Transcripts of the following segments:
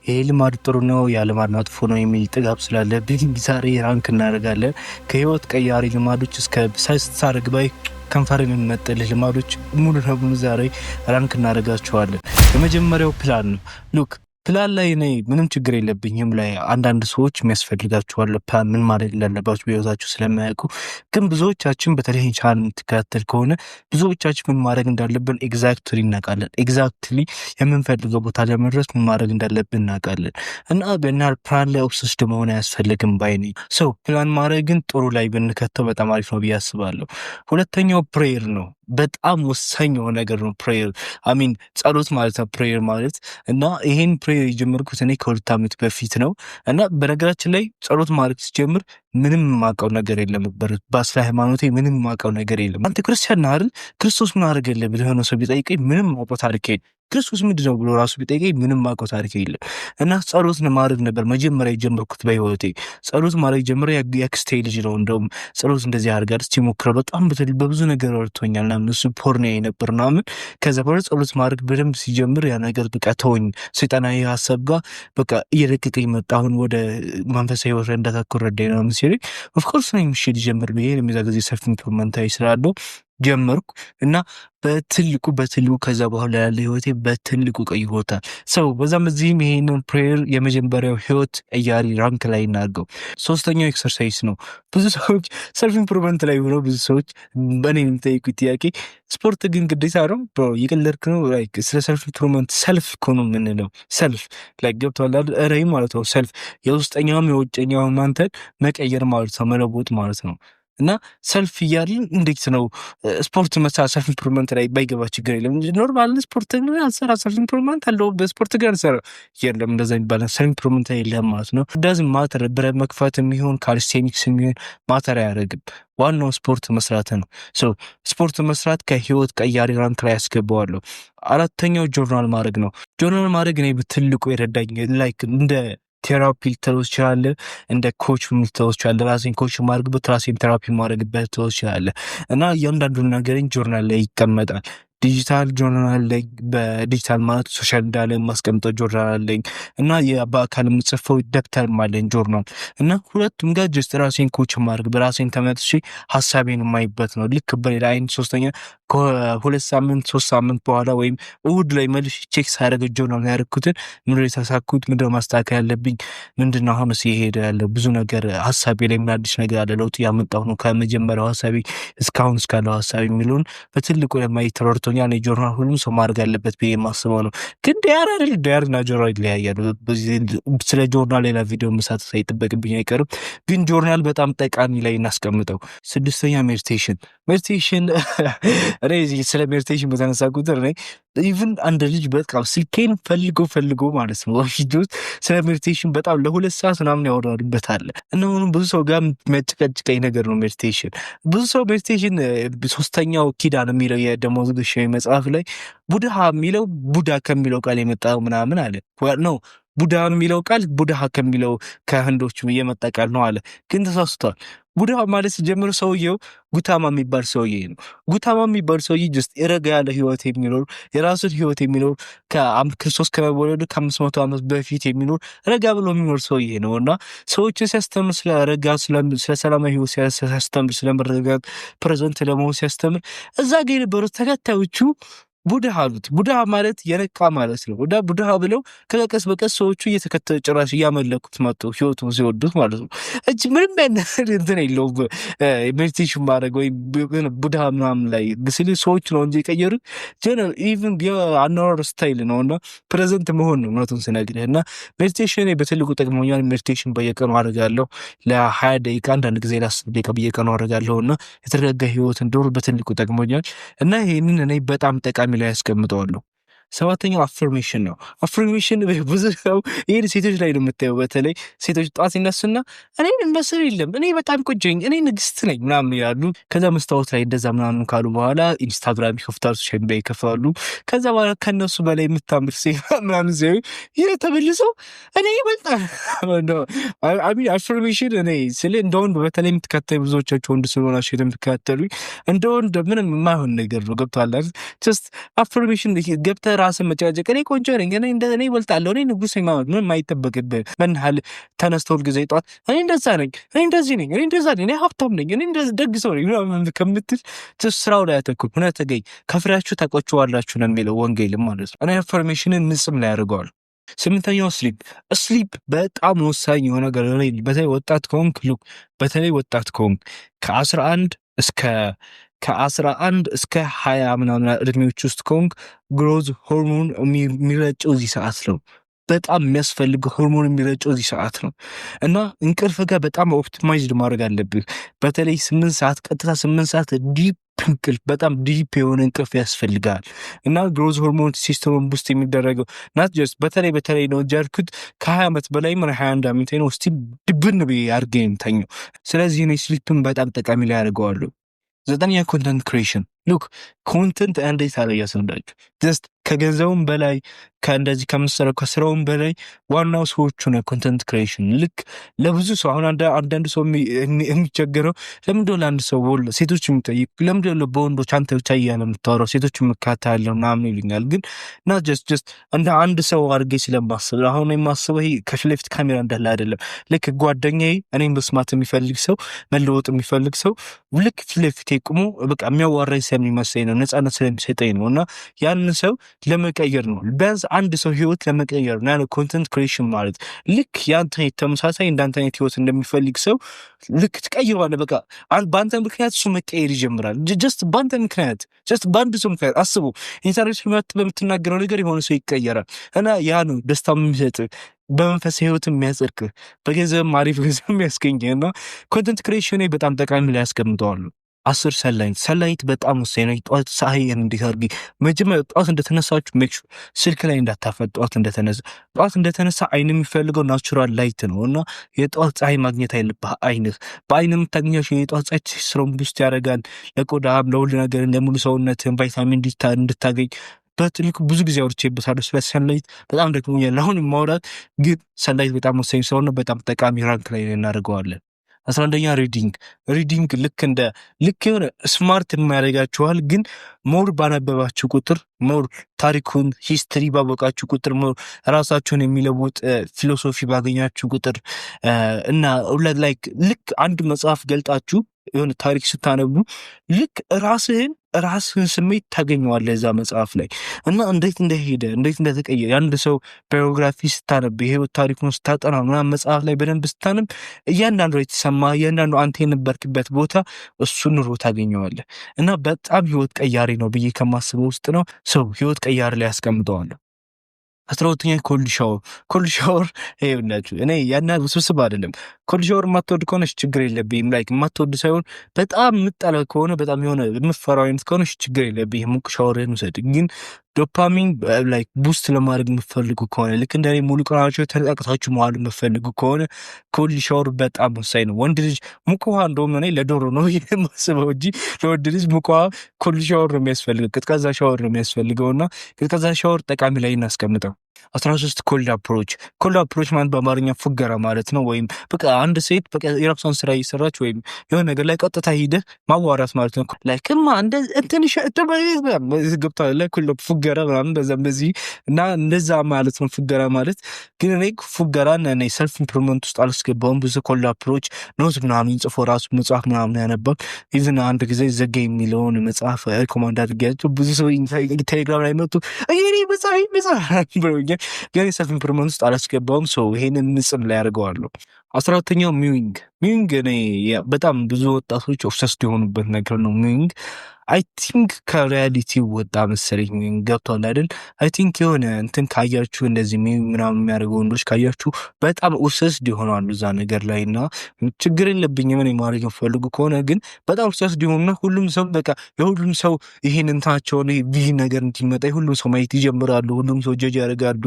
ይሄ ልማድ ጥሩ ነው ያ ልማድ መጥፎ ነው የሚል ጥጋብ ስላለብኝ ዛሬ ራንክ እናደርጋለን። ከህይወት ቀያሪ ልማዶች እስከ ሳይስታርግ ባይ ከንፈርን የሚመጥል ልማዶች ሙሉ ለሙሉ ዛሬ ራንክ እናደርጋቸዋለን። የመጀመሪያው ፕላን ነው። ሉክ ፕላን ላይ እኔ ምንም ችግር የለብኝም። ላይ አንዳንድ ሰዎች የሚያስፈልጋቸዋል ፕላን ምን ማድረግ እንዳለባቸው በህይወታቸው ስለማያውቁ፣ ግን ብዙዎቻችን በተለይ ቻናል የምትከታተል ከሆነ ብዙዎቻችን ምን ማድረግ እንዳለብን ኤግዛክትሊ እናውቃለን። ኤግዛክትሊ የምንፈልገው ቦታ ለመድረስ ምን ማድረግ እንዳለብን እናውቃለን። እና በእናል ፕላን ላይ ኦብሰስድ መሆን አያስፈልግም ባይ ነኝ። ሰው ፕላን ማድረግ ግን ጥሩ ላይ ብንከተው በጣም አሪፍ ነው ብዬ አስባለሁ። ሁለተኛው ፕሬየር ነው። በጣም ወሳኝ የሆነ ነገር ነው ፕሬየር አሚን ጸሎት ማለት ነው ፕሬየር ማለት። እና ይሄን ፕሬየር የጀመርኩት እኔ ከ2 ዓመት በፊት ነው። እና በነገራችን ላይ ጸሎት ማለት ሲጀምር ምንም ማቀው ነገር የለም ነበር። በስለ ሃይማኖቴ ምንም ማቀው ነገር የለም። አንተ ክርስቲያን ነህ አይደል? ክርስቶስ ምን አደረገልህ ብለህ ነው ሰው ቢጠይቀኝ ምንም ማውቀው ታሪክ የለም። ክርስቶስ ምንድነው ብሎ ራሱ ቢጠይቀኝ ምንም ማውቀው ታሪክ የለም። እና ጸሎት ማድረግ ነበር መጀመሪያ የጀመርኩት በህይወቴ። ጸሎት ማድረግ ጀመረ ያክስቴ ልጅ ነው እንደውም ጸሎት እንደዚህ አድርጋል እስቲ ሞክረው በጣም በብዙ ነገር ረድቶኛል ምናምን። እሱ ፖርኒያ ነበር ምናምን። ከዛ በኋላ ጸሎት ማድረግ በደንብ ሲጀምር ያ ነገር በቃ ተወኝ። ሰይጣናዊ ሀሳብ ጋር በቃ እየለቀቀኝ መጣ። አሁን ወደ መንፈሳዊ ህይወት እንዳተኩር ረዳኝ ነው ሲለኝ ኦፍኮርስ ነው የሚሽል ጀምር ብዬ ለሚዛ ጊዜ ሰፊ ኢምፕሩቭመንታዊ ስላለው ጀመርኩ። እና በትልቁ ከዛ በኋላ ያለ ህይወቴ በትልቁ ቀይሮታል። ሰው በዛም እዚህም ይሄንን ፕሬየር የመጀመሪያው ህይወት ቀያሪ ራንክ ላይ እናድርገው። ሶስተኛው ኤክሰርሳይዝ ነው። ብዙ ሰዎች ሰልፍ ኢምፕሩቭመንት ላይ ሆነው ብዙ ሰዎች በእኔ የሚጠይቁት ጥያቄ ስፖርት ግን ግዴታ ነው የቀለድክ ነው? ስለ ሰልፍ ኢምፕሩቭመንት ሰልፍ እኮ ነው የምንለው። ሰልፍ ላይ ገብተዋል ራይ ማለት ነው። ሰልፍ የውስጠኛውም የውጨኛውም አንተን መቀየር ማለት ነው፣ መለወጥ ማለት ነው። እና ሰልፍ እያልን እንዴት ነው ስፖርት መስራት ሰልፍ ኢምፕሩቭመንት ላይ ባይገባ ችግር የለም። ኖርማል ስፖርት አልሰራ ሰልፍ ኢምፕሩቭመንት አለው በስፖርት ጋር ሰራ የለም እንደዛ የሚባል ሰልፍ ኢምፕሩቭመንት የለም ማለት ነው። ዳዝ ማተር ብረት መክፈት የሚሆን ካሊስቴኒክስ የሚሆን ማተር አያደርግም። ዋናው ስፖርት መስራት ነው። ስፖርት መስራት ከህይወት ቀያሪ ራንክ ላይ ያስገባዋለሁ። አራተኛው ጆርናል ማድረግ ነው። ጆርናል ማድረግ እኔ በትልቁ የረዳኝ ላይክ እንደ ቴራፒ ልትለው ትችላለህ፣ እንደ ኮች ልትለው ትችላለህ። ራሴን ኮች ማድረግበት ራሴን ቴራፒ ማድረግበት ልትለው ትችላለህ። እና እያንዳንዱን ነገርን ጆርናል ላይ ይቀመጣል። ዲጂታል ጆርናል አለኝ፣ በዲጂታል ማለት ሶሻል እንዳለ ማስቀምጠው ጆርናል አለኝ። እና በአካል የምጽፈው ደብተርም አለኝ ጆርናል። እና ሁለቱም ጋር ጀስት ራሴን ኮች ማድረግ በራሴን ተመልሼ ሀሳቤን የማይበት ነው። ልክ በሌላ አይነት ሶስተኛ ከ2 ሳምንት 3 ሳምንት በኋላ ወይም እሁድ ላይ መልሽ ቼክ ሳያደርግ ጆርናል ያደረኩትን ምንድን የተሳኩት ምንድን ማስተካከል ያለብኝ ምንድን አሁን ሲሄድ ያለው ብዙ ነገር ሀሳቤ ላይ ምን አዲስ ነገር አለ ለውጥ ያመጣሁ ነው ከመጀመሪያው ሀሳቤ እስካሁን እስካለው ሀሳቤ የሚለውን በትልቁ ለማየት ተረድቶኛል። ጆርናል ሁሉም ሰው ማድረግ አለበት ብዬ የማስበው ነው። ግን ዲያርና ጆርናል ይለያያሉ። ስለ ጆርናል ሌላ ቪዲዮ መሳተፍ ሳይጠበቅብኝ አይቀርም። ግን ጆርናል በጣም ጠቃሚ ላይ እናስቀምጠው። 6ኛ ሜዲቴሽን እኔ ስለ ሜዲቴሽን በተነሳ ቁጥር እኔ ኢቭን አንድ ልጅ በጣም ስልኬን ፈልጎ ማለት ነው ስለ ሜዲቴሽን በጣም ለ2 ሰዓት ምናምን ያወራልበታል። እና አሁንም ብዙ ሰው ጋር የሚያጨቃጭቀኝ ነገር ነው ሜዲቴሽን። ብዙ ሰው ሜዲቴሽን 3ኛው ኪዳን የሚለው የደሞዝ ግሽ መጽሐፍ ላይ ቡድሃ የሚለው ቡዳ ከሚለው ቃል የመጣው ምናምን አለ ነው። ቡዳ የሚለው ቃል ቡድሃ ከሚለው ከህንዶቹ የመጣ ቃል ነው አለ። ግን ተሳስቷል። ቡድሃ ማለት ሲጀምር ሰውየው ጉታማ የሚባል ሰውዬ ነው። ጉታማ የሚባል ሰውዬ ጀስት የረጋ ያለ ህይወት የሚኖር የራሱን ህይወት የሚኖር ክርስቶስ ከመወለዱ ከ500 ዓመት በፊት የሚኖር ረጋ ብሎ የሚኖር ሰውዬ ነው። እና ሰዎችን ሲያስተምር ስለ ረጋ ስለ ሰላማዊ ህይወት ሲያስተምር ስለ መረጋጋት ፕሬዘንት ለመሆን ሲያስተምር እዛ ጋ የነበሩት ተከታዮቹ ቡድሃ አሉት። ቡድሃ ማለት የነቃ ማለት ነው። ቡድሃ ብለው ከቀስ በቀስ ሰዎቹ እየተከተሉ ጭራሽ እያመለኩት መጡ ህይወቱን ሲወዱት ማለት ነው። እጅ ምንም እንትን የለውም ሜዲቴሽን ማድረግ ወይም ቡድሃ ምናምን ላይ ስለ ሰዎች ነው እንጂ የቀየሩት ጀነራል ኢቭን የአኗኗር ስታይል ነው። እና ፕሬዘንት መሆን ነው እውነቱን ስነግርህ። እና ሜዲቴሽን በትልቁ ጠቅሞኛል። ሜዲቴሽን በየቀኑ አደርጋለሁ ለ20 ደቂቃ አንዳንድ ጊዜ ለ10 ደቂቃ በየቀኑ አደርጋለሁ። እና የተረጋጋ ህይወት እንደሆነ በትልቁ ጠቅሞኛል። እና ይህንን እኔ በጣም ጠቃሚ ላይ ያስቀምጠዋለሁ። 7ኛው አፍርሜሽን ነው። አፍርሜሽን ብዙ ሰው ይሄን ሴቶች ላይ ነው የምታየው። በተለይ ሴቶች ጠዋት ይነሱና እኔ መስል የለም እኔ በጣም ቆንጆኝ እኔ ንግስት ነኝ ምናምን ይላሉ። ከዛ መስታወት ላይ እንደዛ ምናምን ካሉ በኋላ ኢንስታግራም ይከፍታሉ፣ ሶሻል ሚዲያ ይከፍታሉ። ከዛ በኋላ ከነሱ በላይ የምታምር ሴት ምናምን ሲሆን ይሄ ተመልሰው እኔ በጣም አፍርሜሽን እኔ ስለ እንደወንድ በተለይ የምትከተሉ ብዙዎቻቸው ወንድ ስለሆናችሁ የምትከተሉ እንደወንድ ምንም የማይሆን ነገር ነው። ገብቶሃል? ጀስት አፍርሜሽን ገብተህ ራስን መጨቃጨቅ እኔ ቆንጆ ነኝ እኔ እበልጣለሁ እኔ ንጉስ ነኝ ማለት ምንም አይጠበቅብህ። በንሃል ተነስተው ሁል ጊዜ ጠዋት እኔ እንደዛ ነኝ እኔ እንደዚህ ነኝ እኔ እንደዛ ነኝ እኔ ሀብታም ነኝ እኔ እንደዚህ ደግ ሰው ነኝ ከምትል ስራው ላይ አተኩር። እውነት ተገኝ ከፍሬያችሁ ታውቋቸዋላችሁ ነው የሚለው ወንጌልም ማለት ነው። እኔ አፈርሜሽንን ንጽም ላይ ያደርገዋል። ስምንተኛው ስሊፕ በጣም ወሳኝ የሆነ ነገር ነው። በተለይ ወጣት ከሆንክ በተለይ ወጣት ከሆንክ ከ11 እስከ 20 ምናምን እድሜዎች ውስጥ ከሆንክ ግሮዝ ሆርሞን የሚረጨው እዚህ ሰዓት ነው። በጣም የሚያስፈልገው ሆርሞን የሚረጨው እዚህ ሰዓት ነው እና እንቅልፍ ጋር በጣም ኦፕቲማይዝድ ማድረግ አለብህ። በተለይ 8 ሰዓት ቀጥታ 8 ሰዓት ዲፕ እንቅልፍ በጣም ዲፕ የሆነ እንቅልፍ ያስፈልጋል እና ግሮዝ ሆርሞን ሲስተሙን ውስጥ የሚደረገው ናት ጀስት በተለይ ነው እንጂ ያልኩት ከ20 ዓመት በላይ 21 ዓመት ነው እስቲ ድብን ብዬ አድርጌ የምተኘው። ስለዚህ እኔ ስሊፕን በጣም ጠቃሚ ላይ ያደርገዋለሁ። 9ኛ ኮንተንት ክሬሽን ሉክ ኮንተንት እንዴት አለ ያስንዳችሁ ጀስት ከገንዘቡም በላይ ከእንደዚህ ከምሰራው ከስራውም በላይ ዋናው ሰዎቹ ነው። ኮንተንት ክሬሽን ልክ ለብዙ ሰው አሁን አንዳንድ ሰው የሚቸገረው ለምንድነው ለአንድ ሰው ሴቶች የሚጠይቅ ለምንድነው በወንዶች አንተ ብቻ እያለ የምታወራው ሴቶች የምካታ ያለው ምናምን ይሉኛል። ግን ና ጀስት እንደ አንድ ሰው አድርጌ ስለማስብ አሁን የማስበው ከፊት ለፊት ካሜራ እንዳለ አይደለም። ልክ ጓደኛዬ እኔም መስማት የሚፈልግ ሰው መለወጥ የሚፈልግ ሰው ልክ ፊት ለፊቴ ቁሞ በቃ የሚያዋራኝ ስለሚመስለኝ ነው፣ ነፃነት ስለሚሰጠኝ ነው እና ያንን ሰው ለመቀየር ነው። ቢያንስ አንድ ሰው ህይወት ለመቀየር ነው ኮንተንት ክሬሽን ማለት። ልክ ያንተ ተመሳሳይ እንዳንተ አይነት ህይወት እንደሚፈልግ ሰው ልክ ትቀይረዋለህ። በቃ በአንተ ምክንያት እሱ መቀየር ይጀምራል። ጀስት በአንተ ምክንያት ጀስት በአንድ ሰው ምክንያት አስቡ። ኢንተርኔት በምትናገረው ነገር የሆነ ሰው ይቀየራል እና ያ ነው ደስታ የሚሰጥ በመንፈስ ህይወት የሚያጸድቅ በገንዘብ አሪፍ ገንዘብ የሚያስገኝ እና ኮንተንት ክሬሽን በጣም ጠቃሚ ላይ ያስቀምጠዋሉ። 10 ሰላይት በጣም ወሳኝ ነው። ጠዋት ፀሐይ እንዴት አድርጊ መጀመሪያ ጠዋት እንደተነሳችሁ ሜክ ሹር ስልክ ላይ እንዳታፈጥ። ጠዋት እንደተነሳ አይን የሚፈልገው ናቹራል ላይት ነው እና የጠዋት ፀሐይ ማግኘት አይልብህ። በአይን የምታገኛቸው የጠዋት ፀሐይ ስሮም ቡስት ያደርጋል ለቆዳም ለሁሉ ነገር ለሙሉ ሰውነትን ቫይታሚን ዲ እንድታገኝ በትልቁ ብዙ ጊዜ አውርቼበታለሁ ስለ ሰንላይት በጣም ደክሞኛል አሁን ማውራት። ግን ሰንላይት በጣም ወሳኝ ስለሆነ በጣም ጠቃሚ ራንክ ላይ እናደርገዋለን። 11ኛ ሪዲንግ ልክ የሆነ ስማርት የሚያደርጋችኋል። ግን ሞር ባነበባችሁ ቁጥር ሞር ታሪኩን ሂስትሪ ባወቃችሁ ቁጥር ሞር ራሳችሁን የሚለውጥ ፊሎሶፊ ባገኛችሁ ቁጥር እና ላይክ ልክ አንድ መጽሐፍ ገልጣችሁ የሆነ ታሪክ ስታነቡ ልክ ራስህን ስሜት ታገኘዋለህ እዛ መጽሐፍ ላይ እና እንዴት እንደሄደ እንዴት እንደተቀየረ የአንድ ሰው ባዮግራፊ ስታነብ የህይወት ታሪኩን ስታጠና ምናምን መጽሐፍ ላይ በደንብ ስታነብ እያንዳንዱ የተሰማ እያንዳንዱ አንተ የነበርክበት ቦታ እሱ ኑሮ ታገኘዋለህ እና በጣም ህይወት ቀያሪ ነው ብዬ ከማስበው ውስጥ ነው። ሰው ህይወት ቀያሪ ላይ ያስቀምጠዋለሁ። 12ኛ ኮልድ ሻወር ይኸውላችሁ እኔ ያና ውስብስብ አይደለም። ኮልድ ሻወር የማትወድ ከሆነች ችግር የለብኝም። ላይክ የማትወድ ሳይሆን በጣም የምጠላ ከሆነ በጣም የሆነ የምፈራው አይነት ከሆነች ችግር የለብኝም። ሙቅ ሻወርን ውሰድ። ግን ዶፓሚን ላይክ ቡስት ለማድረግ የምፈልጉ ከሆነ ልክ እንደኔ ሙሉ ቀናቸው ተንቀሳቅሳችሁ መዋል የምፈልጉ ከሆነ ኮልድ ሻወር በጣም ወሳኝ ነው። ወንድ ልጅ ሙቅ ውሃ እንደውም እኔ ለዶሮ ነው የማስበው እንጂ ለወንድ ልጅ ሙቅ ውሃ ኮልድ ሻወር ነው የሚያስፈልገው፣ ቀዝቃዛ ሻወር ነው የሚያስፈልገው እና ቀዝቃዛ ሻወር ጠቃሚ ላይ እናስቀምጠው። 13 ኮልድ አፕሮች ማለት በአማርኛ ፉገራ ማለት ነው። ወይም በቃ አንድ ሴት በቃ የራሷን ስራ እየሰራች ወይም የሆነ ነገር ላይ ቀጥታ ሂደህ ማዋራት ማለት ነው። ላይክማ እንትንሽ ገብቷል ላይ ፉገራ ምናምን በዚህ እና እንደዛ ማለት ነው ፉገራ ማለት። ግን እኔ ፉገራን እኔ ሰልፍ ኢምፕሩቭመንት ውስጥ አላስገባውም። ብዙ ኮልድ አፕሮች ኖት ምናምን ጽፎ ራሱ መጽሐፍ ምናምን ያነባል። ኢቭን አንድ ጊዜ ዘጋ የሚለውን መጽሐፍ ሪኮማንድ አድርጌያቸው ብዙ ሰው ቴሌግራም ላይ መጡ መጽሐፍ ብሎኛል። ግን የሰልፍ ኢምፕሩቭመንት ውስጥ አላስገባውም። ሰው ይሄንን ንጽም ላይ ያደርገዋለሁ። 14ኛው ሚዊንግ እኔ በጣም ብዙ ወጣቶች ኦብሰስድ የሆኑበት ነገር ነው። ሚዊንግ አይ ቲንክ ከሪያሊቲ ወጣ መሰለኝ። ገብቷል አይደል? አይ ቲንክ የሆነ እንትን ካያችሁ እንደዚህ ምናምን የሚያደርጉ ወንዶች ካያችሁ በጣም ኦብሰስድ ይሆናሉ እዛ ነገር ላይ እና ችግር የለብኝም እኔ ማድረግ የምፈልጉ ከሆነ ግን በጣም ኦብሰስድ ይሆኑና ሁሉም ሰው በቃ የሁሉም ሰው ይሄን እንትናቸውን ይህ ነገር እንዲመጣ ሁሉም ሰው ማየት ይጀምራሉ። ሁሉም ሰው ጀጅ ያደርጋሉ።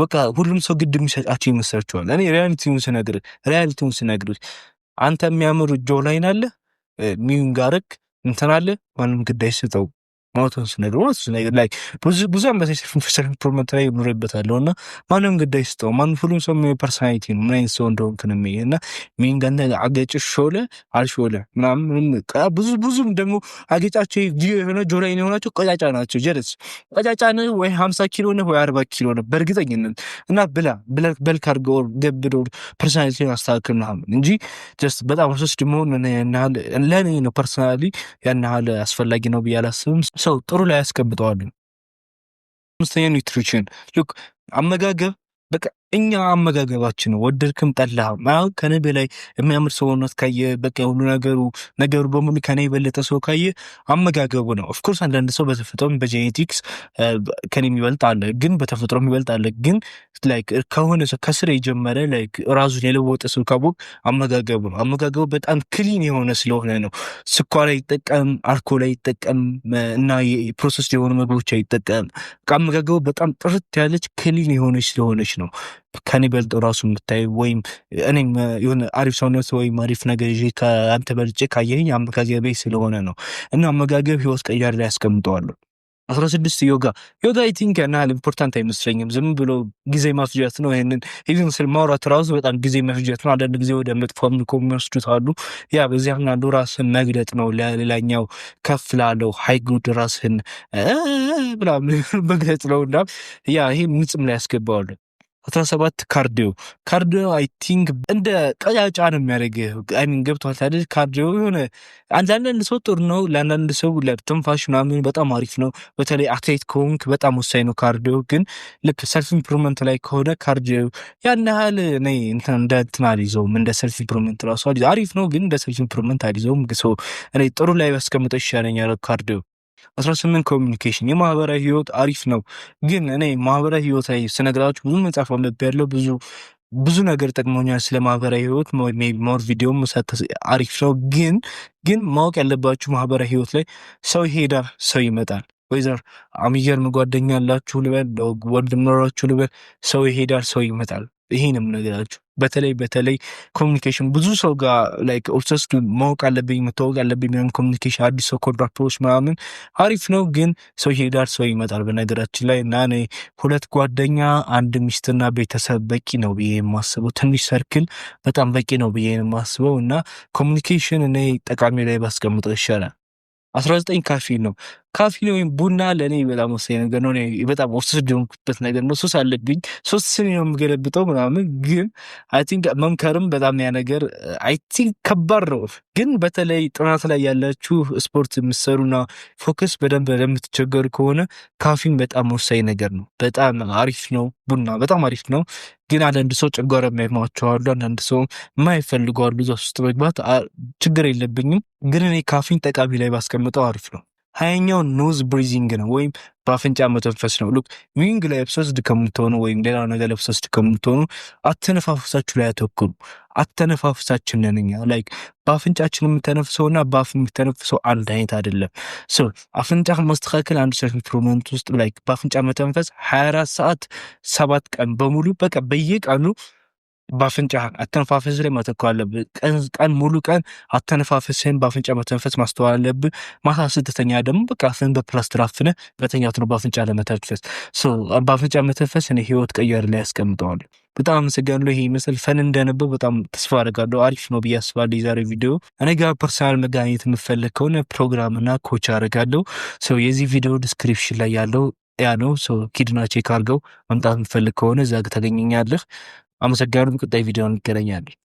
በቃ ሁሉም ሰው ግድ የሚሰጣቸው ይመስላችኋል። እኔ ሪያሊቲውን ስነግር አንተ የሚያምር ጆ ላይን አለ ሚዊንግ አረግ እንትን አለ ማንም ግድ አይሰጠው ማውተን ስነግረው እሱ ነገር ላይ ብዙ አንበሳ ሰልፍ ኢምፕሩቭመንት ላይ ኖሬበታለሁ እና ማንም ግዳይ ስጠው ማን ሁሉም ሰው ፐርሶናሊቲ ነው ምን አይነት ሰው እንደሆንክ ነው የሚሄድ እና ሚን ገነ አገጭ ሾለ አልሾለ ምናምን ብዙም ደግሞ አገጫቸው ቪዲዮ የሆነ ጆላይ የሆናቸው ቀጫጫ ናቸው። ጀለስ ቀጫጫ ነህ ወይ 50 ኪሎ ነህ ወይ 40 ኪሎ ነህ በእርግጠኝነት እና በልክ አድርገው ገብደው ፐርሶናሊቲን አስተካክል ምናምን እንጂ ጀስት በጣም ወስድ መሆን ለእኔ ነው ፐርሶናሊ ያን ያህል አስፈላጊ ነው ብዬ አላስብም። ሰው ጥሩ ላይ ያስቀምጠዋል። አምስተኛ ኒውትሪሽን ሉክ አመጋገብ በቃ እኛ አመጋገባችን ወደድክም ጠላህም አሁን ከኔ በላይ የሚያምር ሰውነት ካየ በቃ ሁሉ ነገሩ በሙሉ ከኔ የበለጠ ሰው ካየ አመጋገቡ ነው። ኦፍኮርስ አንዳንድ ሰው በተፈጥሮም በጄኔቲክስ ከኔ የሚበልጥ አለ፣ ግን በተፈጥሮ የሚበልጥ አለ። ግን ላይክ ከሆነ ሰው ከስር የጀመረ ላይክ ራሱን የለወጠ ሰው ካወቅ አመጋገቡ ነው። አመጋገቡ በጣም ክሊን የሆነ ስለሆነ ነው። ስኳር አይጠቀም፣ አልኮል አይጠቀም እና ፕሮሰስ የሆኑ ምግቦች አይጠቀም። አመጋገቡ በጣም ጥርት ያለች ክሊን የሆነች ስለሆነች ነው ከኔ በልጦ ራሱ የምታይ ወይም እኔም የሆነ አሪፍ ሰውነት ወይም አሪፍ ነገር ይዤ ከአንተ በልጬ ካየኸኝ አመጋገቤ ስለሆነ ነው። እና አመጋገብ ህይወት ቀያሪ ላይ ያስቀምጠዋለሁ። 16 ዮጋ አይ ቲንክ ያን ያህል ኢምፖርታንት አይመስለኝም። ዝም ብሎ ጊዜ ማፍጀት ነው። ይሄንን ኢቭን ስል ማውራት ራሱ በጣም ጊዜ ማፍጀት ነው። አንዳንድ ጊዜ ወደ መጥፎ አምልኮ የሚወስዱት አሉ። ያ በዚህ አንዱ ራስን መግለጥ ነው። ለሌላኛው ከፍ ላለው ሃይጉድ ራስን ብላ መግለጥ ነው። እና ያ ይሄ ምጽም ላይ ያስገባዋል። 17 ካርዲዮ አይ ቲንክ እንደ ቀጫጫ ነው የሚያደርግህ። አይሚን ገብቷል አይደል? ካርዲዮ የሆነ አንዳንድ ሰው ጥሩ ነው፣ ለአንዳንድ ሰው ለትንፋሽ ምናምን በጣም አሪፍ ነው። በተለይ አትሌት ከሆንክ በጣም ወሳኝ ነው ካርዲዮ። ግን ልክ ሰልፍ ኢምፕሩቭመንት ላይ ከሆነ ካርዲዮ ያን ያህል እኔ እንደ እንትን አልይዘውም። እንደ ሰልፍ ኢምፕሩቭመንት ራሱ አሪፍ ነው፣ ግን እንደ ሰልፍ ኢምፕሩቭመንት አልይዘውም። እኔ ጥሩ ላይ ባስቀምጠው ይሻለኛል ካርዲዮ። 18 ኮሚኒኬሽን የማህበራዊ ህይወት አሪፍ ነው። ግን እኔ ማህበራዊ ህይወት ላይ ስነግራችሁ ብዙ መጽሐፍ አንብቤያለሁ። ብዙ ነገር ጠቅሞኛል ስለ ማህበራዊ ህይወት። ሞር ቪዲዮ አሪፍ ነው። ግን ማወቅ ያለባችሁ ማህበራዊ ህይወት ላይ ሰው ይሄዳል፣ ሰው ይመጣል። ወይዘር የሚገርም ጓደኛ ያላችሁ ልበል፣ ወንድም ኖራችሁ ልበል፣ ሰው ይሄዳል፣ ሰው ይመጣል። ይሄንም ነገራችሁ በተለይ ኮሚኒኬሽን ብዙ ሰው ጋር ላይክ ኦብሰስድ ማወቅ አለብኝ መታወቅ አለብኝ ምናምን ኮሚኒኬሽን አዲስ ሰው ኮንትራክተሮች ምናምን አሪፍ ነው። ግን ሰው ይሄዳል ሰው ይመጣል በነገራችን ላይ እና እኔ 2 ጓደኛ 1 ሚስትና ቤተሰብ በቂ ነው ብዬ የማስበው ትንሽ ሰርክል በጣም በቂ ነው ብዬ የማስበው እና ኮሚኒኬሽን እኔ ጠቃሚ ላይ ባስቀምጠው ይሻላል። 19 ካፊን ነው። ካፊን ወይም ቡና ለእኔ በጣም ወሳኝ ነገር ነው። በጣም ኦብሰስድ የሆንኩበት ነገር ነው። ሱስ አለብኝ። 3 ስኒ ነው የምገለብጠው ምናምን። ግን አይ ቲንክ መምከርም በጣም ያ ነገር አይ ቲንክ ከባድ ነው። ግን በተለይ ጥናት ላይ ያላችሁ ስፖርት የምትሰሩና ፎከስ በደንብ ለምትቸገሩ ከሆነ ካፊን በጣም ወሳኝ ነገር ነው። በጣም አሪፍ ነው። ቡና በጣም አሪፍ ነው። ግን አንዳንድ ሰው ጨጓራ የሚያማቸው አሉ። አንዳንድ ሰው የማይፈልጉ አሉ። እዛ ውስጥ መግባት ችግር የለብኝም። ግን እኔ ካፊን ጠቃሚ ላይ ባስቀምጠው አሪፍ ነው። 20ኛው ኖዝ ብሪዚንግ ነው ወይም በአፍንጫ መተንፈስ ነው። ሉክ ዊንግ ላይ ኦብሰስድ ከምትሆኑ ወይም ሌላ ነገር ኦብሰስድ ከምትሆኑ አተነፋፈሳችሁ ላይ አተኩሩ። አተነፋፈሳችን ነን እኛ ላይክ በአፍንጫችን የምተነፍሰውና በአፍ የምተነፍሰው አንድ አይነት አይደለም። አፍንጫ ማስተካከል አንድ ሰልፍ ኢምፕሩቭመንት ውስጥ ላይክ በአፍንጫ መተንፈስ 24 ሰዓት 7 ቀን በሙሉ በቃ በየቀኑ በአፍንጫ አተነፋፈስ ላይ ማተኮር አለብህ። ቀን ሙሉ ቀን አተነፋፈስህን በአፍንጫ መተንፈስ ማስተዋል አለብህ። ማታ ስትተኛ ደግሞ በቃ አፍህን በፕላስተር አፍነህ መተኛት ነው በአፍንጫ ለመተንፈስ። በአፍንጫ መተንፈስ እኔ ህይወት ቀያሪ ላይ ያስቀምጠዋል። በጣም አመሰግናለሁ። ይሄ ምስል ፈን እንደነበው በጣም ተስፋ አደርጋለሁ። አሪፍ ነው ብዬ አስባለሁ። የዛሬ ቪዲዮ እኔ ጋር ፐርሰናል መገናኘት የምፈልግ ከሆነ ፕሮግራምና ኮች አደርጋለሁ። የዚህ ቪዲዮ ዲስክሪፕሽን ላይ ያለው ያ ነው። ኪድና ቼክ አድርገው መምጣት የምፈልግ ከሆነ እዛ ታገኘኛለህ። አመሰግናለሁ። በቀጣይ ቪዲዮ እንገናኛለን።